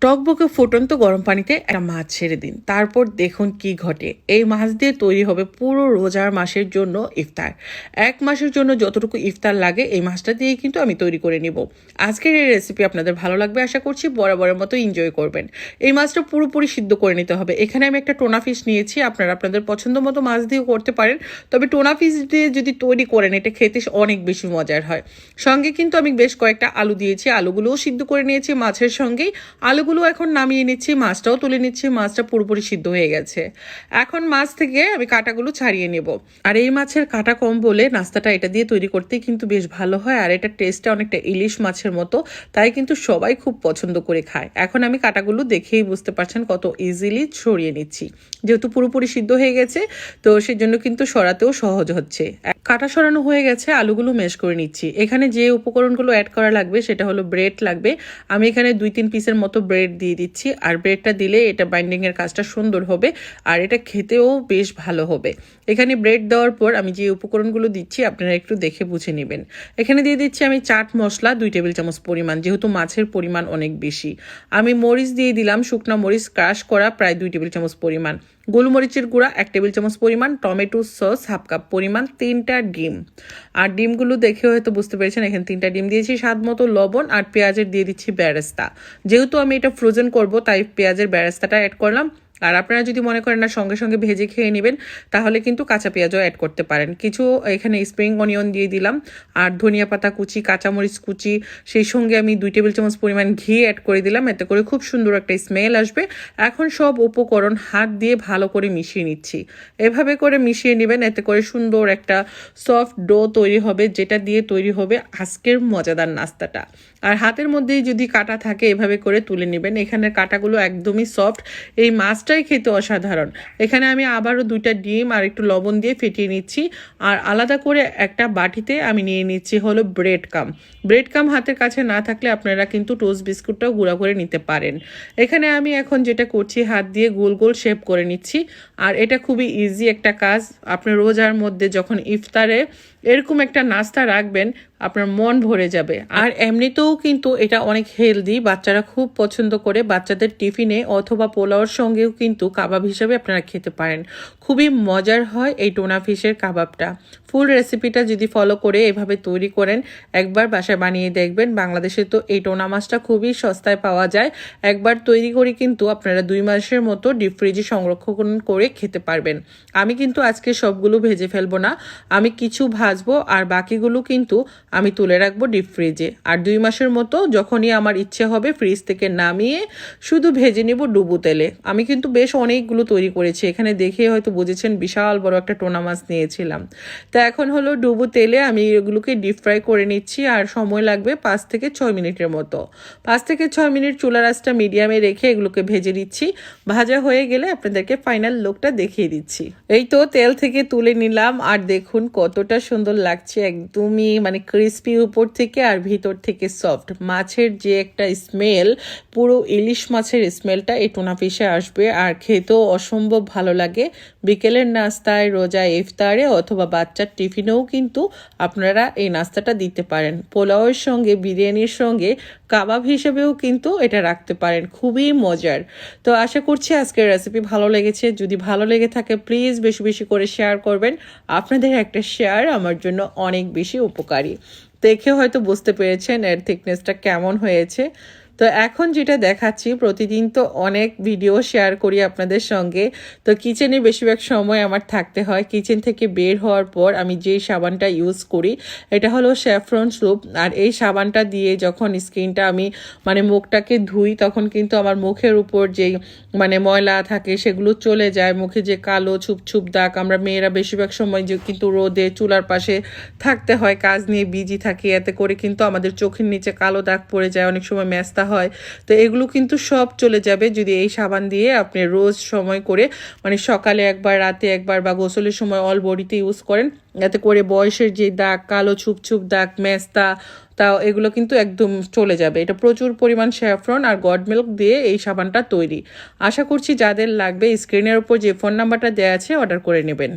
টকবকে ফুটন্ত গরম পানিতে একটা মাছ ছেড়ে দিন, তারপর দেখুন কি ঘটে। এই মাছ দিয়ে তৈরি হবে পুরো রোজার মাসের জন্য ইফতার। এক মাসের জন্য যতটুকু ইফতার লাগে এই মাছটা দিয়ে কিন্তু আমি তৈরি করে নিব। আজকের এই রেসিপি আপনাদের ভালো লাগবে আশা করছি, বরাবরের মতো এনজয় করবেন। এই মাছটা পুরোপুরি সিদ্ধ করে নিতে হবে। এখানে আমি একটা টোনা ফিশ নিয়েছি, আপনারা আপনাদের পছন্দ মতো মাছ দিয়েও করতে পারেন, তবে টোনা ফিশ দিয়ে যদি তৈরি করেন এটা খেতে অনেক বেশি মজার হয়। সঙ্গে কিন্তু আমি বেশ কয়েকটা আলু দিয়েছি, আলুগুলোও সিদ্ধ করে নিয়েছি মাছের সঙ্গেই। আলুগুলো এখন নামিয়ে নিচ্ছি, মাছটাও তুলে নিচ্ছি, মাছটা পুরোপুরি সিদ্ধ হয়ে গেছে। এখন মাছ থেকে আমি কাঁটাগুলো ছাড়িয়ে নেব। আর এই মাছের কাঁটা কম বলে নাস্তাটা এটা দিয়ে তৈরি করতে কিন্তু বেশ ভালো হয়, আর এটা টেস্টটা অনেকটা ইলিশ মাছের মতো, তাই কিন্তু সবাই খুব পছন্দ করে খায়। এখন আমি কাঁটাগুলো দেখেই বুঝতে পারছেন কত ইজিলি সরিয়ে নিচ্ছি, যেহেতু পুরোপুরি সিদ্ধ হয়ে গেছে তো সেজন্য কিন্তু সরাতেও সহজ হচ্ছে। কাঁটা সরানো হয়ে গেছে, আলুগুলো ম্যাশ করে নিচ্ছি। এখানে যে উপকরণগুলো অ্যাড করা লাগবে সেটা হলো ব্রেড লাগবে। আমি এখানে 2-3 পিসের মতো ব্রেড দিয়ে দিচ্ছি, আর ব্রেডটা দিলে এটা বাইন্ডিংয়ের কাজটা সুন্দর হবে আর এটা খেতেও বেশ ভালো হবে। এখানে ব্রেড দেওয়ার পর আমি যে উপকরণগুলো দিচ্ছি আপনারা একটু দেখে বুঝে নেবেন। এখানে দিয়ে দিচ্ছি আমি চাট মশলা 2 টেবিল চামচ পরিমাণ, যেহেতু মাছের পরিমাণ অনেক বেশি। আমি মরিচ দিয়ে দিলাম, শুকনা মরিচ ক্রাশ করা প্রায় 2 টেবিল চামচ পরিমাণ, গোলমরিচের গুঁড়া 1 টেবিল চামচ পরিমাণ, টমেটো সস 1/2 কাপ পরিমাণ, 3টা ডিম। আর ডিমগুলো দেখে হয়তো বুঝতে পেরেছেন এখানে 3টা ডিম দিয়েছি, স্বাদ মতো লবণ, আর পেঁয়াজের দিয়ে দিচ্ছি বেরেস্তা। যেহেতু আমি এটা ফ্রোজেন করব তাই পেঁয়াজের বেরেস্তাটা অ্যাড করলাম। আর আপনারা যদি মনে করেন না সঙ্গে সঙ্গে ভেজে খেয়ে নেবেন তাহলে কিন্তু কাঁচা পেঁয়াজও অ্যাড করতে পারেন। কিছু এখানে স্প্রিং অনিয়ন দিয়ে দিলাম, আর ধনিয়া পাতা কুচি, কাঁচামরিচ কুচি, সেই সঙ্গে আমি 2 টেবিল চামচ পরিমাণ ঘি অ্যাড করে দিলাম, এতে করে খুব সুন্দর একটা স্মেল আসবে। এখন সব উপকরণ হাত দিয়ে ভালো করে মিশিয়ে নিচ্ছি। এভাবে করে মিশিয়ে নেবেন, এতে করে সুন্দর একটা সফট ডো তৈরি হবে, যেটা দিয়ে তৈরি হবে আজকের মজাদার নাস্তাটা। আর হাতের মধ্যেই যদি কাটা থাকে এভাবে করে তুলে নেবেন। এখানের কাটাগুলো একদমই সফট, এই মাছটাই খেতে অসাধারণ। এখানে আমি আবারও 2টা ডিম আর একটু লবণ দিয়ে ফেটিয়ে নিচ্ছি, আর আলাদা করে একটা বাটিতে আমি নিয়ে নিচ্ছি হলো ব্রেড কাম হাতের কাছে না থাকলে আপনারা কিন্তু টোস্ট বিস্কুটটাও গুঁড়া করে নিতে পারেন। এখানে আমি এখন যেটা করছি হাত দিয়ে গোল গোল শেপ করে নিচ্ছি, আর এটা খুবই ইজি একটা কাজ। আপনি রোজার মধ্যে যখন ইফতারে এরকম একটা নাস্তা রাখবেন আপনার মন ভরে যাবে। আর এমনিতেও কিন্তু এটা অনেক হেলদি, বাচ্চারা খুব পছন্দ করে। বাচ্চাদের টিফিনে অথবা পোলাওর সঙ্গেও কিন্তু কাবাব হিসেবে আপনারা খেতে পারেন। খুবই মজার হয় এই টোনা ফিশের কাবাবটা। ফুল রেসিপিটা যদি ফলো করে এভাবে তৈরি করেন, একবার বাসায় বানিয়ে দেখবেন। বাংলাদেশে তো এই টোনা মাছটা খুবই সস্তায় পাওয়া যায়। একবার তৈরি করে কিন্তু আপনারা 2 মাসের মতো ডিপ ফ্রিজে সংরক্ষণ করে খেতে পারবেন। আমি কিন্তু আজকে সবগুলো ভেজে ফেলবো না, আমি কিছু ভাজবো আর বাকিগুলো কিন্তু আমি তুলে রাখবো ডিপ ফ্রিজে। আর 2 মাসের মতো যখনই আমার ইচ্ছে হবে ফ্রিজ থেকে নামিয়ে শুধু ভেজে নিব ডুবো তেলে। আমি কিন্তু বেশ অনেকগুলো তৈরি করেছি, এখানে দেখে হয়তো বুঝেছেন বিশাল বড় একটা টোনা মাছ নিয়েছিলাম। তা এখন হলো ডুবো তেলে আমি এগুলোকে ডিপ ফ্রাই করে নিচ্ছি, আর সময় লাগবে 5 থেকে 6 মিনিটের মতো। 5 থেকে 6 মিনিট চুলার আঁচটা মিডিয়ামে রেখে এগুলোকে ভেজে নিচ্ছি। ভাজা হয়ে গেলে আপনাদেরকে ফাইনাল লুকটা দেখিয়ে দিচ্ছি। এই তো তেল থেকে তুলে নিলাম, আর দেখুন কতটা সুন্দর লাগছে, একদমই মানে ক্রিস্পি উপর থেকে আর ভিতর থেকে সফট। মাছের যে একটা স্মেল, পুরো ইলিশ মাছের স্মেলটা এই টোনা ফিশে আসবে, আর খেতেও অসম্ভব ভালো লাগে। বিকেলের নাস্তায়, রোজা ইফতারে অথবা বাচ্চার টিফিনেও কিন্তু আপনারা এই নাস্তাটা দিতে পারেন। পোলাওয়ের সঙ্গে, বিরিয়ানির সঙ্গে, কাবাব হিসেবেও কিন্তু এটা রাখতে পারেন, খুবই মজার। তো আশা করছি আজকের রেসিপি ভালো লেগেছে। যদি ভালো লেগে থাকে প্লিজ বেশি বেশি করে শেয়ার করবেন। আপনাদের একটা শেয়ার আমার জন্য অনেক বেশি উপকারী। দেখে হয়তো বুঝতে পেরেছেন এর থিকনেসটা কেমন হয়েছে। তো এখন যেটা দেখাচ্ছি, প্রতিদিন তো অনেক ভিডিও শেয়ার করি আপনাদের সঙ্গে, তো কিচেনে বেশিরভাগ সময় আমার থাকতে হয়। কিচেন থেকে বের হওয়ার পর আমি যে সাবানটা ইউজ করি এটা হলো স্যাফরন সোপ, আর এই সাবানটা দিয়ে যখন স্কিনটা আমি মানে মুখটাকে ধুই তখন কিন্তু আমার মুখের উপর যেই মানে ময়লা থাকে সেগুলো চলে যায়। মুখে যে কালো ছুপ দাগ, আমরা মেয়েরা বেশিরভাগ সময় যে কিন্তু রোদে চুলার পাশে থাকতে হয়, কাজ নিয়ে বিজি থাকি, এতে করে কিন্তু আমাদের চোখের নিচে কালো দাগ পড়ে যায়, অনেক সময় মেস্তা হয়। তো এগুলো কিন্তু সব চলে যাবে যদি এই সাবান দিয়ে আপনি রোজ সময় করে মানে সকালে একবার, রাতে একবার বা গোসলের সময় অল বডিতে ইউজ করেন। এতে করে বয়সের যে দাগ, কালো ছুপ দাগ, মেস্তা, তাও এগুলো কিন্তু একদম চলে যাবে। এটা প্রচুর পরিমাণ স্যাফরন আর গড মিল্ক দিয়ে এই সাবানটা তৈরি। আশা করছি যাদের লাগবে স্ক্রিনের উপর যে ফোন নাম্বারটা দেওয়া আছে অর্ডার করে নেবেন।